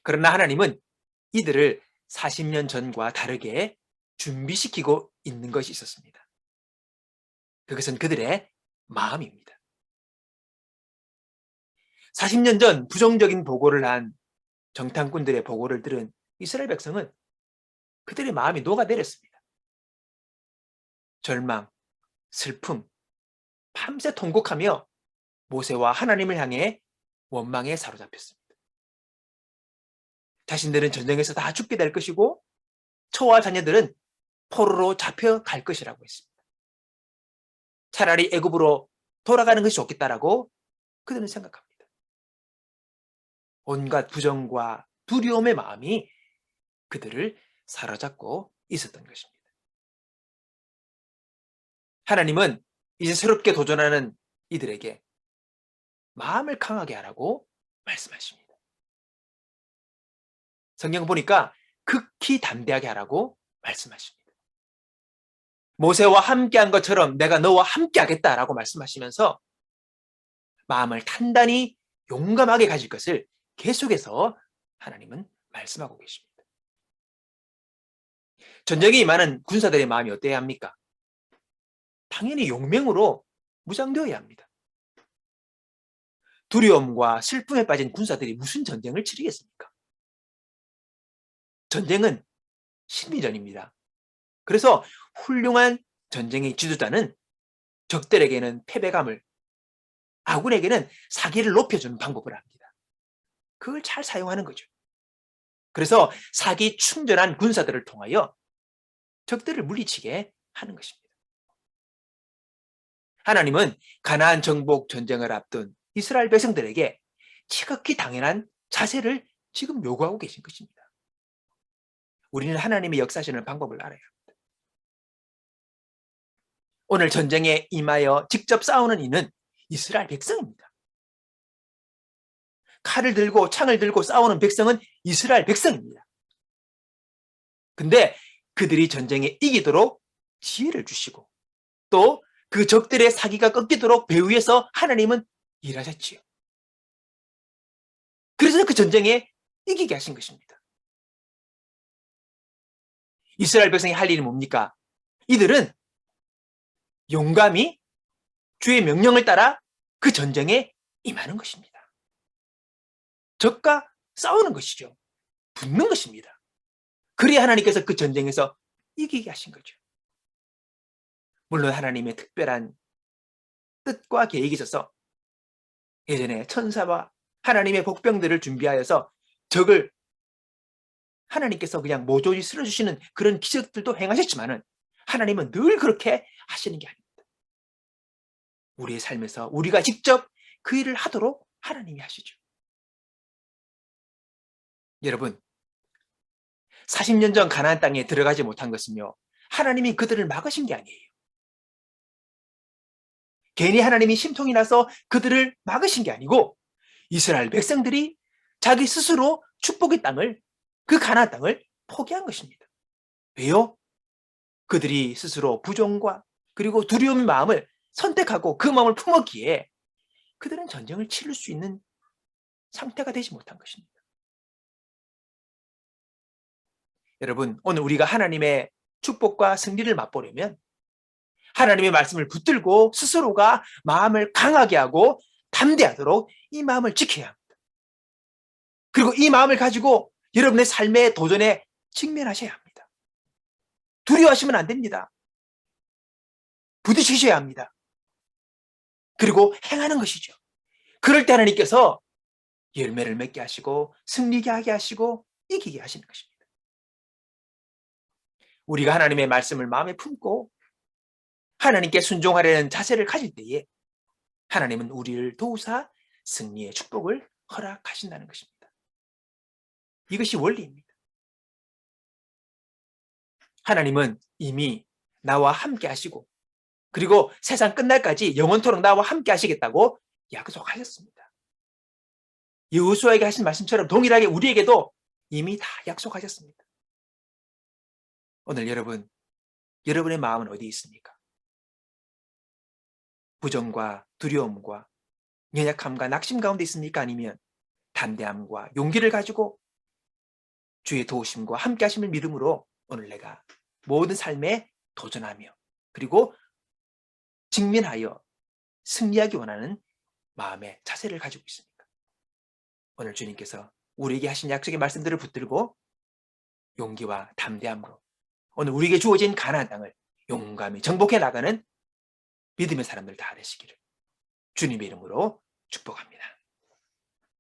그러나 하나님은 이들을 40년 전과 다르게 준비시키고 있는 것이 있었습니다. 그것은 그들의 마음입니다. 40년 전 부정적인 보고를 한 정탐꾼들의 보고를 들은 이스라엘 백성은 그들의 마음이 녹아내렸습니다. 절망, 슬픔, 밤새 통곡하며 모세와 하나님을 향해 원망에 사로잡혔습니다. 자신들은 전쟁에서 다 죽게 될 것이고 처와 자녀들은 포로로 잡혀갈 것이라고 했습니다. 차라리 애굽으로 돌아가는 것이 좋겠다라고 그들은 생각합니다. 온갖 부정과 두려움의 마음이 그들을 사로잡고 있었던 것입니다. 하나님은 이제 새롭게 도전하는 이들에게 마음을 강하게 하라고 말씀하십니다. 성경 보니까 극히 담대하게 하라고 말씀하십니다. 모세와 함께한 것처럼 내가 너와 함께하겠다라고 말씀하시면서 마음을 단단히 용감하게 가질 것을 계속해서 하나님은 말씀하고 계십니다. 전쟁에 임하는 군사들의 마음이 어때야 합니까? 당연히 용맹으로 무장되어야 합니다. 두려움과 슬픔에 빠진 군사들이 무슨 전쟁을 치르겠습니까? 전쟁은 심리전입니다. 그래서 훌륭한 전쟁의 지도자는 적들에게는 패배감을, 아군에게는 사기를 높여주는 방법을 합니다. 그걸 잘 사용하는 거죠. 그래서 사기 충전한 군사들을 통하여 적들을 물리치게 하는 것입니다. 하나님은 가나안 정복 전쟁을 앞둔 이스라엘 백성들에게 지극히 당연한 자세를 지금 요구하고 계신 것입니다. 우리는 하나님의 역사하시는 방법을 알아야 합니다. 오늘 전쟁에 임하여 직접 싸우는 이는 이스라엘 백성입니다. 칼을 들고 창을 들고 싸우는 백성은 이스라엘 백성입니다. 근데 그들이 전쟁에 이기도록 지혜를 주시고 또 그 적들의 사기가 꺾이도록 배후에서 하나님은 일하셨지요. 그래서 그 전쟁에 이기게 하신 것입니다. 이스라엘 백성이 할 일이 뭡니까? 이들은 용감히 주의 명령을 따라 그 전쟁에 임하는 것입니다. 적과 싸우는 것이죠. 붙는 것입니다. 그래야 하나님께서 그 전쟁에서 이기게 하신 거죠. 물론 하나님의 특별한 뜻과 계획이 있어서 예전에 천사와 하나님의 복병들을 준비하여서 적을 하나님께서 그냥 모조리 쓸어주시는 그런 기적들도 행하셨지만은 하나님은 늘 그렇게 하시는 게 아닙니다. 우리의 삶에서 우리가 직접 그 일을 하도록 하나님이 하시죠. 여러분, 40년 전 가나안 땅에 들어가지 못한 것은요, 하나님이 그들을 막으신 게 아니에요. 괜히 하나님이 심통이 나서 그들을 막으신 게 아니고 이스라엘 백성들이 자기 스스로 축복의 땅을, 그 가나안 땅을 포기한 것입니다. 왜요? 그들이 스스로 부정과 그리고 두려움의 마음을 선택하고 그 마음을 품었기에 그들은 전쟁을 치를 수 있는 상태가 되지 못한 것입니다. 여러분, 오늘 우리가 하나님의 축복과 승리를 맛보려면 하나님의 말씀을 붙들고 스스로가 마음을 강하게 하고 담대하도록 이 마음을 지켜야 합니다. 그리고 이 마음을 가지고 여러분의 삶의 도전에 직면하셔야 합니다. 두려워하시면 안 됩니다. 부딪히셔야 합니다. 그리고 행하는 것이죠. 그럴 때 하나님께서 열매를 맺게 하시고 승리게 하게 하시고 이기게 하시는 것입니다. 우리가 하나님의 말씀을 마음에 품고 하나님께 순종하려는 자세를 가질 때에 하나님은 우리를 도우사 승리의 축복을 허락하신다는 것입니다. 이것이 원리입니다. 하나님은 이미 나와 함께 하시고 그리고 세상 끝날까지 영원토록 나와 함께 하시겠다고 약속하셨습니다. 여호수아에게 하신 말씀처럼 동일하게 우리에게도 이미 다 약속하셨습니다. 오늘 여러분의 마음은 어디 있습니까? 부정과 두려움과 연약함과 낙심 가운데 있습니까? 아니면 담대함과 용기를 가지고 주의 도우심과 함께 하심을 믿음으로 오늘 내가 모든 삶에 도전하며 그리고 직면하여 승리하기 원하는 마음의 자세를 가지고 있습니까? 오늘 주님께서 우리에게 하신 약속의 말씀들을 붙들고 용기와 담대함으로 오늘 우리에게 주어진 가나안 땅을 용감히 정복해 나가는 믿음의 사람들 다 되시기를 주님의 이름으로 축복합니다.